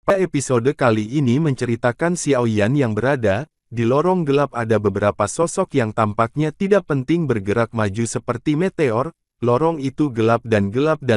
Pada episode kali ini menceritakan Xiaoyan yang berada di lorong gelap. Ada beberapa sosok yang tampaknya tidak penting bergerak maju seperti meteor. Lorong itu gelap dan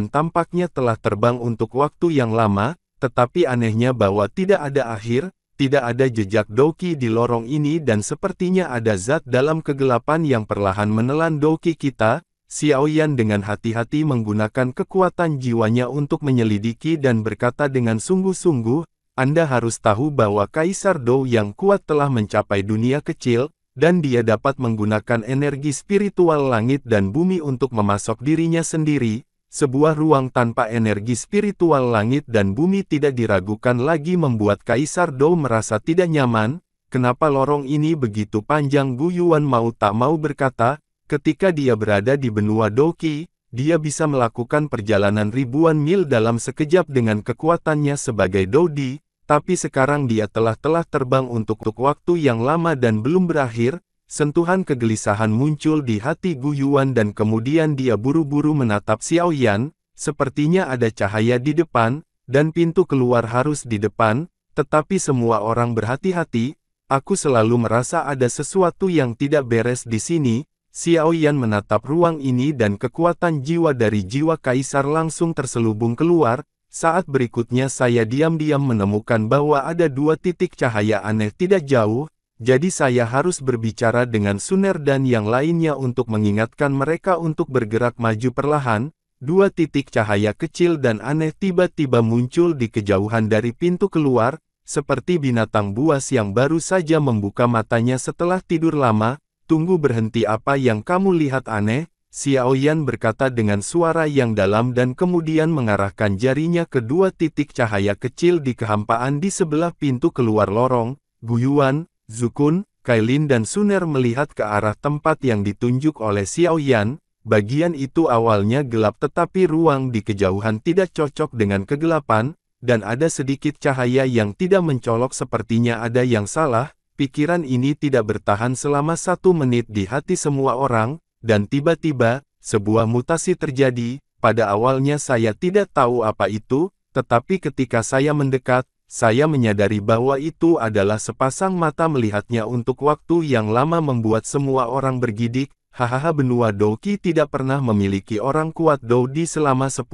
tampaknya telah terbang untuk waktu yang lama, tetapi anehnya bahwa tidak ada akhir, tidak ada jejak Douqi di lorong ini dan sepertinya ada zat dalam kegelapan yang perlahan menelan Douqi kita. Xiaoyan dengan hati-hati menggunakan kekuatan jiwanya untuk menyelidiki dan berkata dengan sungguh-sungguh, Anda harus tahu bahwa Kaisar Dou yang kuat telah mencapai dunia kecil, dan dia dapat menggunakan energi spiritual langit dan bumi untuk memasok dirinya sendiri. Sebuah ruang tanpa energi spiritual langit dan bumi tidak diragukan lagi membuat Kaisar Dou merasa tidak nyaman. Kenapa lorong ini begitu panjang? Gu Yuan mau tak mau berkata, ketika dia berada di benua Douqi, dia bisa melakukan perjalanan ribuan mil dalam sekejap dengan kekuatannya sebagai Doudi, tapi sekarang dia telah terbang untuk waktu yang lama dan belum berakhir. Sentuhan kegelisahan muncul di hati Gu Yuan dan kemudian dia buru-buru menatap Xiaoyan. Sepertinya ada cahaya di depan, dan pintu keluar harus di depan, tetapi semua orang berhati-hati. Aku selalu merasa ada sesuatu yang tidak beres di sini. Xiaoyan menatap ruang ini dan kekuatan jiwa dari jiwa kaisar langsung terselubung keluar. Saat berikutnya saya diam-diam menemukan bahwa ada dua titik cahaya aneh tidak jauh, jadi saya harus berbicara dengan Suner dan yang lainnya untuk mengingatkan mereka untuk bergerak maju perlahan. Dua titik cahaya kecil dan aneh tiba-tiba muncul di kejauhan dari pintu keluar, seperti binatang buas yang baru saja membuka matanya setelah tidur lama. Tunggu, berhenti, apa yang kamu lihat aneh? Xiaoyan berkata dengan suara yang dalam dan kemudian mengarahkan jarinya ke dua titik cahaya kecil di kehampaan di sebelah pintu keluar lorong. Gu Yuan, Zukun, Kailin dan Suner melihat ke arah tempat yang ditunjuk oleh Xiaoyan. Bagian itu awalnya gelap tetapi ruang di kejauhan tidak cocok dengan kegelapan, dan ada sedikit cahaya yang tidak mencolok. Sepertinya ada yang salah. Pikiran ini tidak bertahan selama 1 menit di hati semua orang, dan tiba-tiba, sebuah mutasi terjadi. Pada awalnya saya tidak tahu apa itu, tetapi ketika saya mendekat, saya menyadari bahwa itu adalah sepasang mata. Melihatnya untuk waktu yang lama membuat semua orang bergidik. Hahaha, benua Douqi tidak pernah memiliki orang kuat Doudi selama 10.000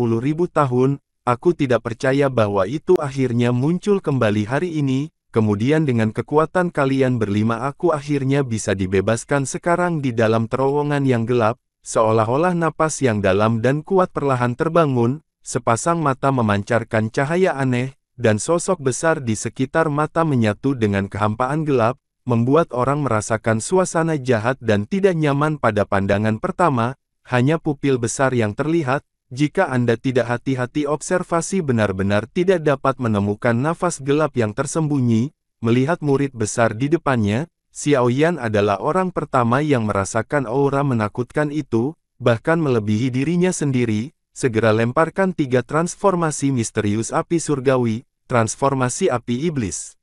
tahun. Aku tidak percaya bahwa itu akhirnya muncul kembali hari ini. Kemudian dengan kekuatan kalian berlima aku akhirnya bisa dibebaskan sekarang di dalam terowongan yang gelap, seolah-olah napas yang dalam dan kuat perlahan terbangun, sepasang mata memancarkan cahaya aneh, dan sosok besar di sekitar mata menyatu dengan kehampaan gelap, membuat orang merasakan suasana jahat dan tidak nyaman pada pandangan pertama. Hanya pupil besar yang terlihat. Jika Anda tidak hati-hati, observasi benar-benar tidak dapat menemukan nafas gelap yang tersembunyi. Melihat murid besar di depannya, Xiaoyan adalah orang pertama yang merasakan aura menakutkan itu, bahkan melebihi dirinya sendiri. Segera lemparkan 3 transformasi misterius api surgawi, transformasi api iblis,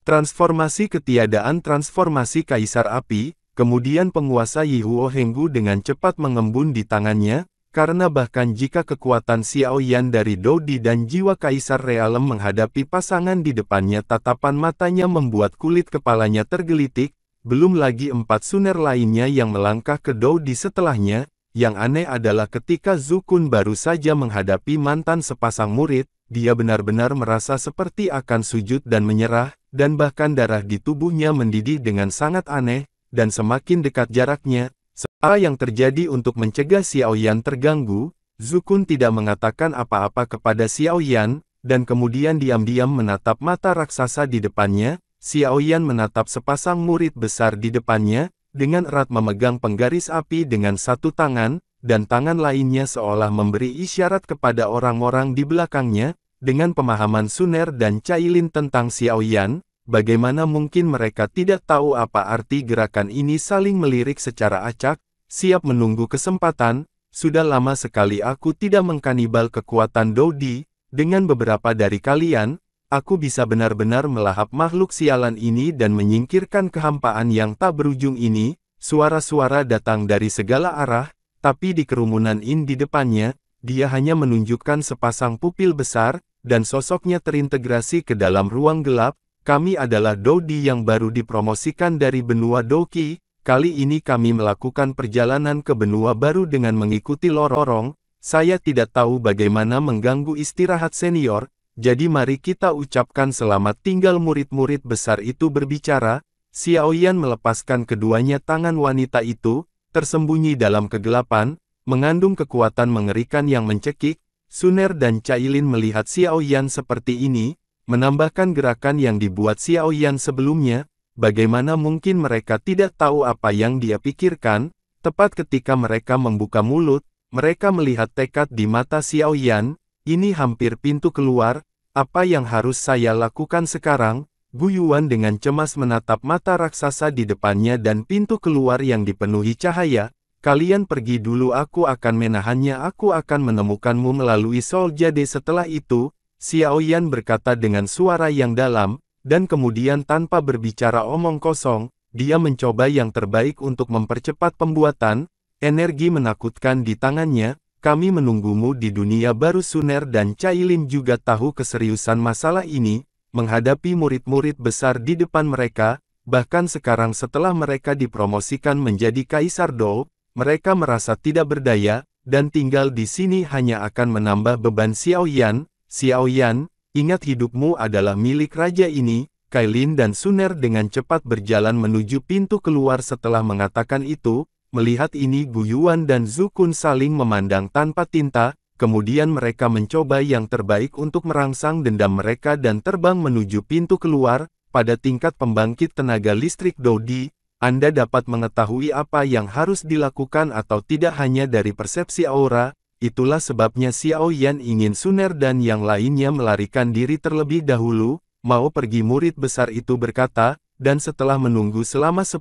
transformasi ketiadaan, transformasi kaisar api. Kemudian penguasa Yihuo Henggu dengan cepat mengembun di tangannya. Karena bahkan jika kekuatan Xiaoyan dari Doudi dan jiwa Kaisar Realem menghadapi pasangan di depannya, tatapan matanya membuat kulit kepalanya tergelitik, belum lagi 4 Suner lainnya yang melangkah ke Doudi setelahnya. Yang aneh adalah ketika Zukun baru saja menghadapi mantan sepasang murid, dia benar-benar merasa seperti akan sujud dan menyerah, dan bahkan darah di tubuhnya mendidih dengan sangat aneh, dan semakin dekat jaraknya. Apa yang terjadi untuk mencegah Xiaoyan terganggu? Zukun tidak mengatakan apa-apa kepada Xiaoyan, dan kemudian diam-diam menatap mata raksasa di depannya. Xiaoyan menatap sepasang murid besar di depannya, dengan erat memegang penggaris api dengan satu tangan, dan tangan lainnya seolah memberi isyarat kepada orang-orang di belakangnya. Dengan pemahaman Suner dan Cailin tentang Xiaoyan, bagaimana mungkin mereka tidak tahu apa arti gerakan ini? Saling melirik secara acak, siap menunggu kesempatan. Sudah lama sekali aku tidak mengkanibal kekuatan Doudi. Dengan beberapa dari kalian, aku bisa benar-benar melahap makhluk sialan ini dan menyingkirkan kehampaan yang tak berujung ini. Suara-suara datang dari segala arah, tapi di kerumunan ini di depannya, dia hanya menunjukkan sepasang pupil besar, dan sosoknya terintegrasi ke dalam ruang gelap. Kami adalah Dodi yang baru dipromosikan dari benua Doki. Kali ini kami melakukan perjalanan ke benua baru dengan mengikuti lorong. Saya tidak tahu bagaimana mengganggu istirahat senior, jadi mari kita ucapkan selamat tinggal. Murid-murid besar itu berbicara. Xiao Yan melepaskan keduanya tangan wanita itu, tersembunyi dalam kegelapan, mengandung kekuatan mengerikan yang mencekik. Suner dan Cailin melihat Xiao Yan seperti ini, menambahkan gerakan yang dibuat Xiao Yan sebelumnya. Bagaimana mungkin mereka tidak tahu apa yang dia pikirkan? Tepat ketika mereka membuka mulut, mereka melihat tekad di mata Xiao Yan. Ini hampir pintu keluar. Apa yang harus saya lakukan sekarang? Gu Yuan dengan cemas menatap mata raksasa di depannya dan pintu keluar yang dipenuhi cahaya. Kalian pergi dulu, aku akan menahannya. Aku akan menemukanmu melalui Soul Jade. Setelah itu, Xiao Yan berkata dengan suara yang dalam, dan kemudian tanpa berbicara omong kosong, dia mencoba yang terbaik untuk mempercepat pembuatan. Energi menakutkan di tangannya. Kami menunggumu di dunia baru. Suner dan Cailin juga tahu keseriusan masalah ini, menghadapi murid-murid besar di depan mereka. Bahkan sekarang setelah mereka dipromosikan menjadi Kaisar Dou, mereka merasa tidak berdaya, dan tinggal di sini hanya akan menambah beban. Xiao Yan, ingat hidupmu adalah milik raja ini. Cailin dan Suner dengan cepat berjalan menuju pintu keluar. Setelah mengatakan itu, melihat ini Gu Yuan dan Zhu Kun saling memandang tanpa tinta, kemudian mereka mencoba yang terbaik untuk merangsang dendam mereka dan terbang menuju pintu keluar. Pada tingkat pembangkit tenaga listrik Dodi, Anda dapat mengetahui apa yang harus dilakukan atau tidak hanya dari persepsi aura. Itulah sebabnya Xiao Yan ingin Suner dan yang lainnya melarikan diri terlebih dahulu. Mau pergi, murid besar itu berkata, dan setelah menunggu selama 10.000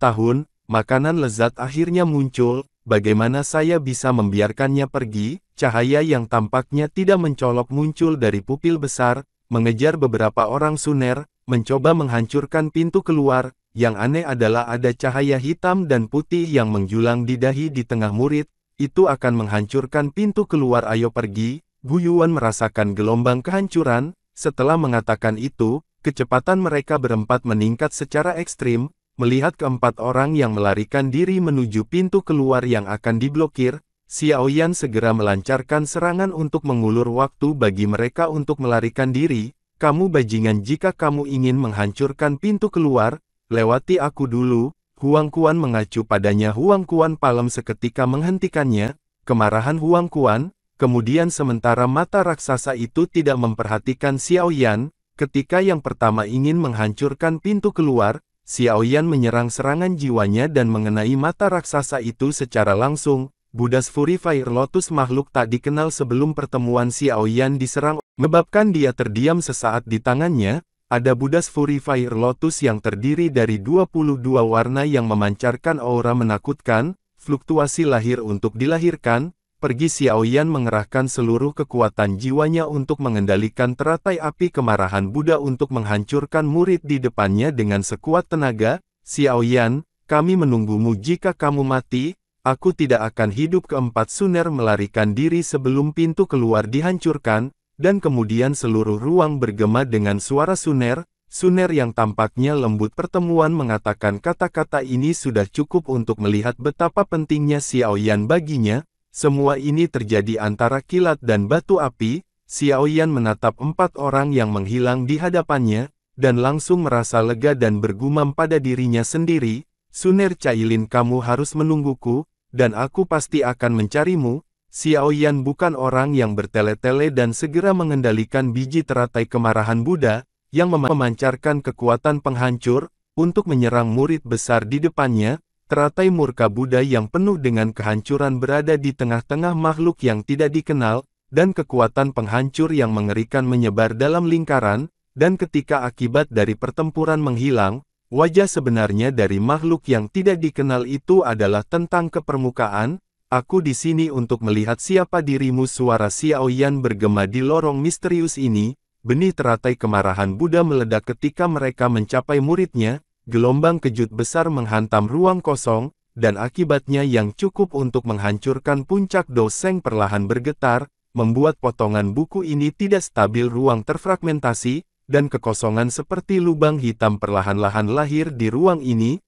tahun, makanan lezat akhirnya muncul. Bagaimana saya bisa membiarkannya pergi? Cahaya yang tampaknya tidak mencolok muncul dari pupil besar, mengejar beberapa orang Suner, mencoba menghancurkan pintu keluar. Yang aneh adalah ada cahaya hitam dan putih yang menjulang di dahi di tengah murid. Itu akan menghancurkan pintu keluar. Ayo pergi. Gu Yuan merasakan gelombang kehancuran. Setelah mengatakan itu, kecepatan mereka berempat meningkat secara ekstrim. Melihat keempat orang yang melarikan diri menuju pintu keluar yang akan diblokir, Xiao Yan segera melancarkan serangan untuk mengulur waktu bagi mereka untuk melarikan diri. Kamu bajingan, jika kamu ingin menghancurkan pintu keluar, lewati aku dulu. Huang Quan mengacu padanya. Huang Quan Palem seketika menghentikannya. Kemarahan Huang Quan. Kemudian sementara mata raksasa itu tidak memperhatikan Xiao Yan, ketika yang pertama ingin menghancurkan pintu keluar, Xiao Yan menyerang serangan jiwanya dan mengenai mata raksasa itu secara langsung. Buddha's Fury Fire Lotus, makhluk tak dikenal sebelum pertemuan Xiao Yan diserang, menyebabkan dia terdiam sesaat. Di tangannya, ada Buddha's Fury Fire Lotus yang terdiri dari 22 warna yang memancarkan aura menakutkan. Fluktuasi lahir untuk dilahirkan. Pergi. Xiao Yan mengerahkan seluruh kekuatan jiwanya untuk mengendalikan teratai api kemarahan Buddha untuk menghancurkan murid di depannya dengan sekuat tenaga. Xiao Yan, kami menunggumu. Jika kamu mati, aku tidak akan hidup. Keempat Suner melarikan diri sebelum pintu keluar dihancurkan, dan kemudian seluruh ruang bergema dengan suara Suner. Suner yang tampaknya lembut pertemuan mengatakan kata-kata ini sudah cukup untuk melihat betapa pentingnya Xiao Yan baginya. Semua ini terjadi antara kilat dan batu api. Xiao Yan menatap empat orang yang menghilang di hadapannya, dan langsung merasa lega dan bergumam pada dirinya sendiri, Suner Cailin, kamu harus menungguku, dan aku pasti akan mencarimu. Xiao Yan bukan orang yang bertele-tele dan segera mengendalikan biji teratai kemarahan Buddha, yang memancarkan kekuatan penghancur, untuk menyerang murid besar di depannya. Teratai murka Buddha yang penuh dengan kehancuran berada di tengah-tengah makhluk yang tidak dikenal, dan kekuatan penghancur yang mengerikan menyebar dalam lingkaran, dan ketika akibat dari pertempuran menghilang, wajah sebenarnya dari makhluk yang tidak dikenal itu adalah tentang ke permukaan. Aku di sini untuk melihat siapa dirimu. Suara Xiao Yan bergema di lorong misterius ini. Benih teratai kemarahan Buddha meledak ketika mereka mencapai muridnya. Gelombang kejut besar menghantam ruang kosong, dan akibatnya yang cukup untuk menghancurkan puncak doseng perlahan bergetar, membuat potongan buku ini tidak stabil. Ruang terfragmentasi, dan kekosongan seperti lubang hitam perlahan-lahan lahir di ruang ini.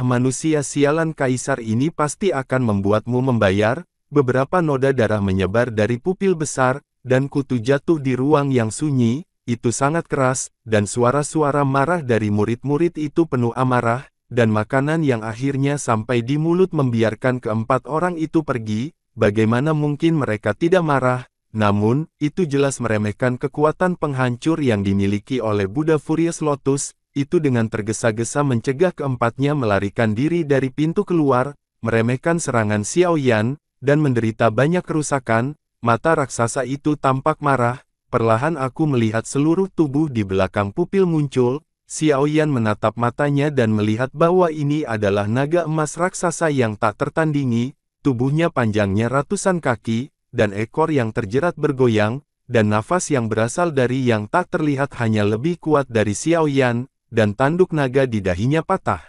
Manusia sialan kaisar ini pasti akan membuatmu membayar. Beberapa noda darah menyebar dari pupil besar, dan kutu jatuh di ruang yang sunyi. Itu sangat keras, dan suara-suara marah dari murid-murid itu penuh amarah, dan makanan yang akhirnya sampai di mulut membiarkan keempat orang itu pergi. Bagaimana mungkin mereka tidak marah? Namun, itu jelas meremehkan kekuatan penghancur yang dimiliki oleh Buddha Furious Lotus. Itu dengan tergesa-gesa mencegah keempatnya melarikan diri dari pintu keluar, meremehkan serangan Xiao Yan, dan menderita banyak kerusakan. Mata raksasa itu tampak marah. Perlahan aku melihat seluruh tubuh di belakang pupil muncul. Xiao Yan menatap matanya dan melihat bahwa ini adalah naga emas raksasa yang tak tertandingi. Tubuhnya panjangnya ratusan kaki, dan ekor yang terjerat bergoyang, dan nafas yang berasal dari yang tak terlihat hanya lebih kuat dari Xiao Yan, dan tanduk naga di dahinya patah.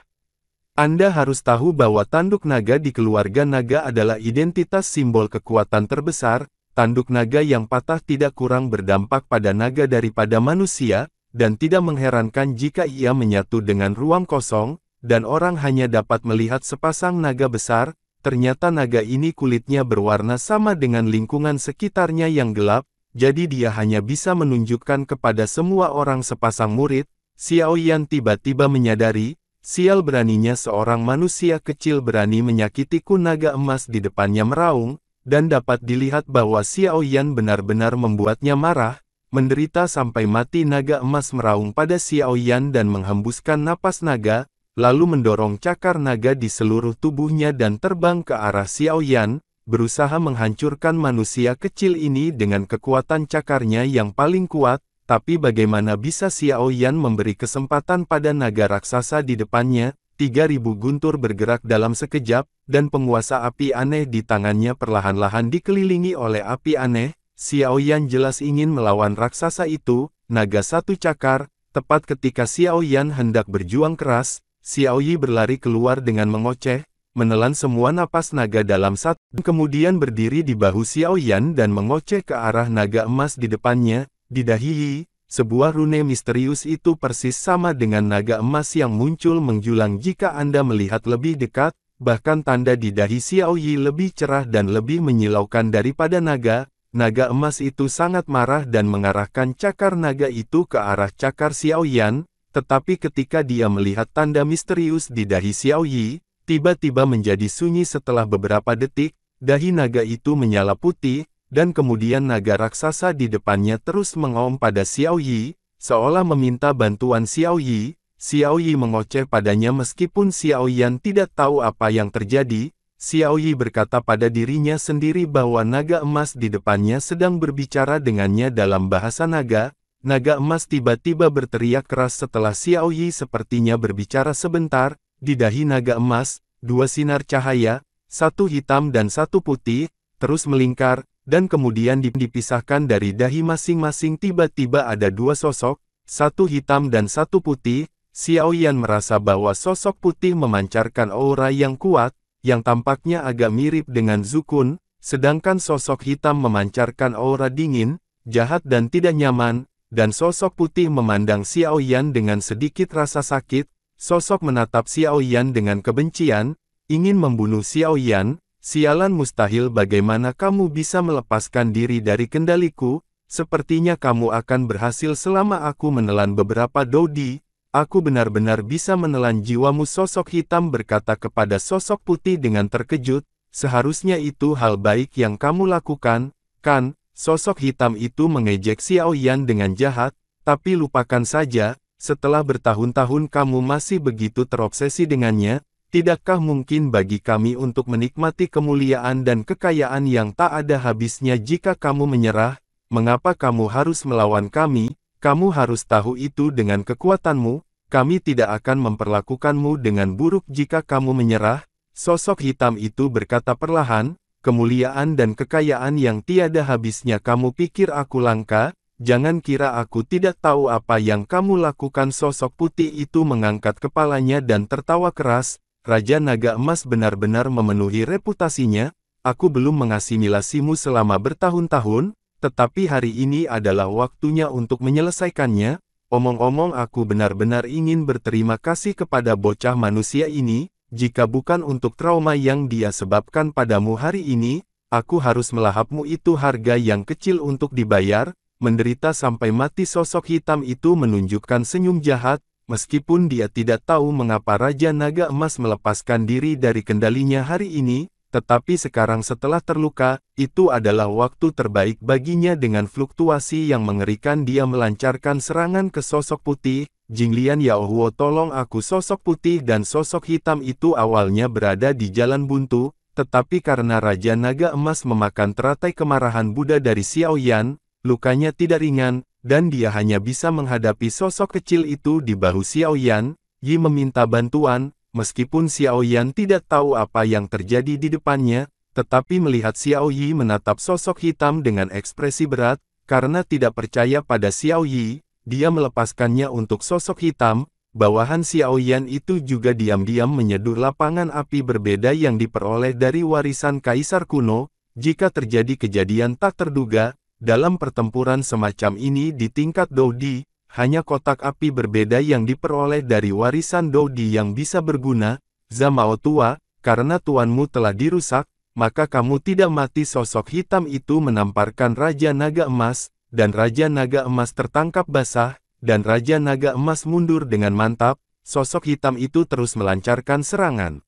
Anda harus tahu bahwa tanduk naga di keluarga naga adalah identitas simbol kekuatan terbesar. Tanduk naga yang patah tidak kurang berdampak pada naga daripada manusia, dan tidak mengherankan jika ia menyatu dengan ruang kosong, dan orang hanya dapat melihat sepasang naga besar. Ternyata naga ini kulitnya berwarna sama dengan lingkungan sekitarnya yang gelap, jadi dia hanya bisa menunjukkan kepada semua orang sepasang murid. Xiao Yan tiba-tiba menyadari, sial beraninya seorang manusia kecil berani menyakitiku. Naga emas di depannya meraung, dan dapat dilihat bahwa Xiao Yan benar-benar membuatnya marah. Menderita sampai mati. Naga emas meraung pada Xiao Yan dan menghembuskan napas naga, lalu mendorong cakar naga di seluruh tubuhnya dan terbang ke arah Xiao Yan, berusaha menghancurkan manusia kecil ini dengan kekuatan cakarnya yang paling kuat. Tapi bagaimana bisa Xiao Yan memberi kesempatan pada naga raksasa di depannya? 3000 guntur bergerak dalam sekejap, dan penguasa api aneh di tangannya perlahan-lahan dikelilingi oleh api aneh. Xiao Yan jelas ingin melawan raksasa itu. Naga satu cakar. Tepat ketika Xiao Yan hendak berjuang keras, Xiao Yi berlari keluar dengan mengoceh, menelan semua napas naga dalam satu, kemudian berdiri di bahu Xiao Yan dan mengoceh ke arah naga emas di depannya. Di dahi Yi, sebuah rune misterius itu persis sama dengan naga emas yang muncul menjulang jika Anda melihat lebih dekat. Bahkan tanda di dahi Xiao Yi lebih cerah dan lebih menyilaukan daripada naga. Naga emas itu sangat marah dan mengarahkan cakar naga itu ke arah cakar Xiao Yan. Tetapi ketika dia melihat tanda misterius di dahi Xiao Yi, tiba-tiba menjadi sunyi. Setelah beberapa detik, dahi naga itu menyala putih, dan kemudian naga raksasa di depannya terus mengaum pada Xiao Yi, seolah meminta bantuan Xiao Yi. Xiao Yi mengoceh padanya meskipun Xiao Yan tidak tahu apa yang terjadi. Xiao Yi berkata pada dirinya sendiri bahwa naga emas di depannya sedang berbicara dengannya dalam bahasa naga. Naga emas tiba-tiba berteriak keras setelah Xiao Yi sepertinya berbicara sebentar. Di dahi naga emas, dua sinar cahaya, satu hitam dan satu putih, terus melingkar, dan kemudian dipisahkan dari dahi masing-masing. Tiba-tiba ada dua sosok, satu hitam dan satu putih. Xiao Yan merasa bahwa sosok putih memancarkan aura yang kuat, yang tampaknya agak mirip dengan Zukun, sedangkan sosok hitam memancarkan aura dingin, jahat dan tidak nyaman, dan sosok putih memandang Xiao Yan dengan sedikit rasa sakit. Sosok menatap Xiao Yan dengan kebencian, ingin membunuh Xiao Yan. Sialan mustahil, bagaimana kamu bisa melepaskan diri dari kendaliku? Sepertinya kamu akan berhasil selama aku menelan beberapa dodi. Aku benar-benar bisa menelan jiwamu. Sosok hitam berkata kepada sosok putih dengan terkejut, seharusnya itu hal baik yang kamu lakukan, kan? Sosok hitam itu mengejek Xiao Yan dengan jahat, tapi lupakan saja, setelah bertahun-tahun kamu masih begitu terobsesi dengannya. Tidakkah mungkin bagi kami untuk menikmati kemuliaan dan kekayaan yang tak ada habisnya jika kamu menyerah? Mengapa kamu harus melawan kami? Kamu harus tahu itu dengan kekuatanmu, kami tidak akan memperlakukanmu dengan buruk jika kamu menyerah. Sosok hitam itu berkata perlahan, kemuliaan dan kekayaan yang tiada habisnya. Kamu pikir aku langka? Jangan kira aku tidak tahu apa yang kamu lakukan. Sosok putih itu mengangkat kepalanya dan tertawa keras. Raja Naga Emas benar-benar memenuhi reputasinya. Aku belum mengasimilasimu selama bertahun-tahun, tetapi hari ini adalah waktunya untuk menyelesaikannya. Omong-omong, aku benar-benar ingin berterima kasih kepada bocah manusia ini. Jika bukan untuk trauma yang dia sebabkan padamu hari ini, aku harus melahapmu. Itu harga yang kecil untuk dibayar. Menderita sampai mati. Sosok hitam itu menunjukkan senyum jahat. Meskipun dia tidak tahu mengapa Raja Naga Emas melepaskan diri dari kendalinya hari ini, tetapi sekarang setelah terluka, itu adalah waktu terbaik baginya. Dengan fluktuasi yang mengerikan dia melancarkan serangan ke sosok putih. Jinglian Yaohuo, tolong aku! Sosok putih dan sosok hitam itu awalnya berada di jalan buntu, tetapi karena Raja Naga Emas memakan teratai kemarahan Buddha dari Xiao Yan, lukanya tidak ringan, dan dia hanya bisa menghadapi sosok kecil itu di bahu Xiao Yan. Yi meminta bantuan, meskipun Xiao Yan tidak tahu apa yang terjadi di depannya, tetapi melihat Xiao Yi menatap sosok hitam dengan ekspresi berat, karena tidak percaya pada Xiao Yi, dia melepaskannya untuk sosok hitam. Bawahan Xiao Yan itu juga diam-diam menyeduh lapangan api berbeda yang diperoleh dari warisan Kaisar kuno. Jika terjadi kejadian tak terduga dalam pertempuran semacam ini di tingkat Doudi, hanya kotak api berbeda yang diperoleh dari warisan Doudi yang bisa berguna. Zamao tua, karena tuanmu telah dirusak, maka kamu tidak mati. Sosok hitam itu menamparkan Raja Naga Emas, dan Raja Naga Emas tertangkap basah, dan Raja Naga Emas mundur dengan mantap. Sosok hitam itu terus melancarkan serangan.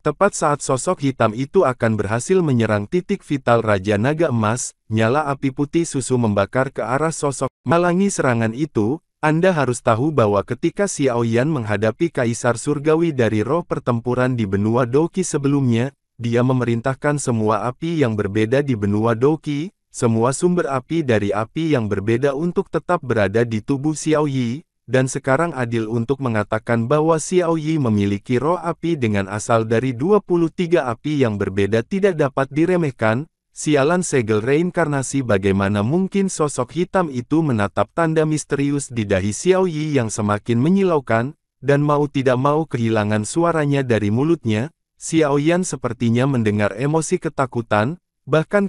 Tepat saat sosok hitam itu akan berhasil menyerang titik vital Raja Naga Emas, nyala api putih susu membakar ke arah sosok. Malangi serangan itu, Anda harus tahu bahwa ketika Xiao Yan menghadapi Kaisar Surgawi dari roh pertempuran di benua Douqi sebelumnya, dia memerintahkan semua api yang berbeda di benua Douqi, semua sumber api dari api yang berbeda untuk tetap berada di tubuh Xiao Yi. Dan sekarang adil untuk mengatakan bahwa Xiao Yi memiliki roh api dengan asal dari 23 api yang berbeda tidak dapat diremehkan. Sialan segel reinkarnasi, bagaimana mungkin? Sosok hitam itu menatap tanda misterius di dahi Xiao Yi yang semakin menyilaukan, dan mau tidak mau kehilangan suaranya dari mulutnya. Xiao Yan sepertinya mendengar emosi ketakutan, bahkan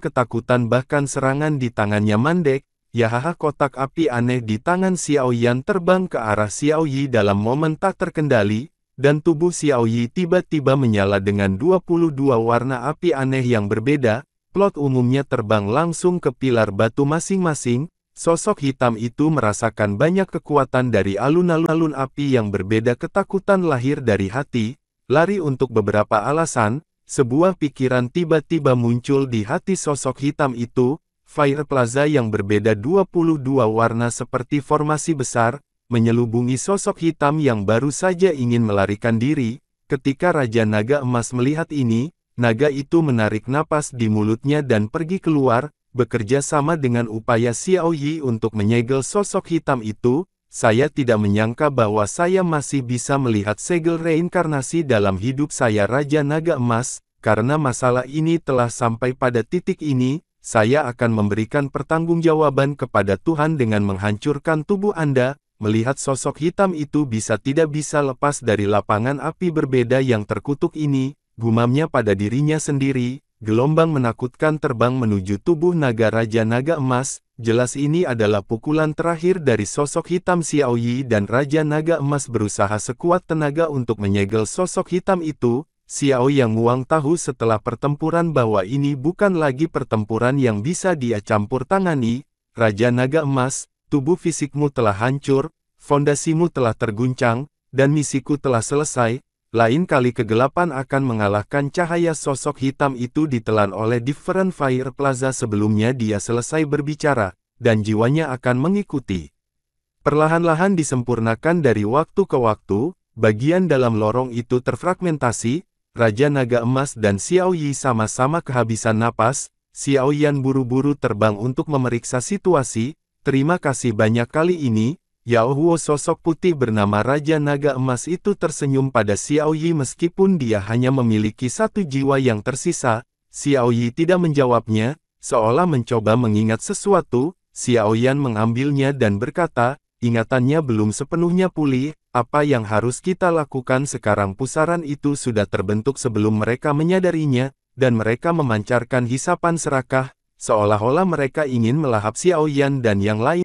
serangan di tangannya mandek. Yahaha, kotak api aneh di tangan Xiao Yan terbang ke arah Xiao Yi dalam momen tak terkendali, dan tubuh Xiao Yi tiba-tiba menyala dengan 22 warna api aneh yang berbeda. Plot umumnya terbang langsung ke pilar batu masing-masing. Sosok hitam itu merasakan banyak kekuatan dari alun-alun api yang berbeda. Ketakutan lahir dari hati, lari untuk beberapa alasan. Sebuah pikiran tiba-tiba muncul di hati sosok hitam itu. Fire Plaza yang berbeda 22 warna seperti formasi besar, menyelubungi sosok hitam yang baru saja ingin melarikan diri. Ketika Raja Naga Emas melihat ini, naga itu menarik napas di mulutnya dan pergi keluar, bekerja sama dengan upaya Xiao Yi untuk menyegel sosok hitam itu. Saya tidak menyangka bahwa saya masih bisa melihat segel reinkarnasi dalam hidup saya, Raja Naga Emas. Karena masalah ini telah sampai pada titik ini, saya akan memberikan pertanggungjawaban kepada Tuhan dengan menghancurkan tubuh Anda. Melihat sosok hitam itu tidak bisa lepas dari lapangan api berbeda yang terkutuk ini, gumamnya pada dirinya sendiri. Gelombang menakutkan terbang menuju tubuh naga Raja Naga Emas. Jelas ini adalah pukulan terakhir dari sosok hitam Xiao Yi, dan Raja Naga Emas berusaha sekuat tenaga untuk menyegel sosok hitam itu. Xiao Yang Wang tahu setelah pertempuran bahwa ini bukan lagi pertempuran yang bisa dia campur tangani. Raja Naga Emas, tubuh fisikmu telah hancur, fondasimu telah terguncang, dan misiku telah selesai. Lain kali kegelapan akan mengalahkan cahaya. Sosok hitam itu ditelan oleh Different Fire Plaza. Sebelumnya dia selesai berbicara, dan jiwanya akan mengikuti. Perlahan-lahan disempurnakan dari waktu ke waktu, bagian dalam lorong itu terfragmentasi. Raja Naga Emas dan Xiao Yi sama-sama kehabisan napas. Xiao Yan buru-buru terbang untuk memeriksa situasi. Terima kasih banyak. Kali ini, Yaohuo, sosok putih bernama Raja Naga Emas itu tersenyum pada Xiao Yi meskipun dia hanya memiliki satu jiwa yang tersisa. Xiao Yi tidak menjawabnya, seolah mencoba mengingat sesuatu. Xiao Yan mengambilnya dan berkata, ingatannya belum sepenuhnya pulih. Apa yang harus kita lakukan sekarang? Pusaran itu sudah terbentuk sebelum mereka menyadarinya, dan mereka memancarkan hisapan serakah, seolah-olah mereka ingin melahap Xiao Yan dan yang lain.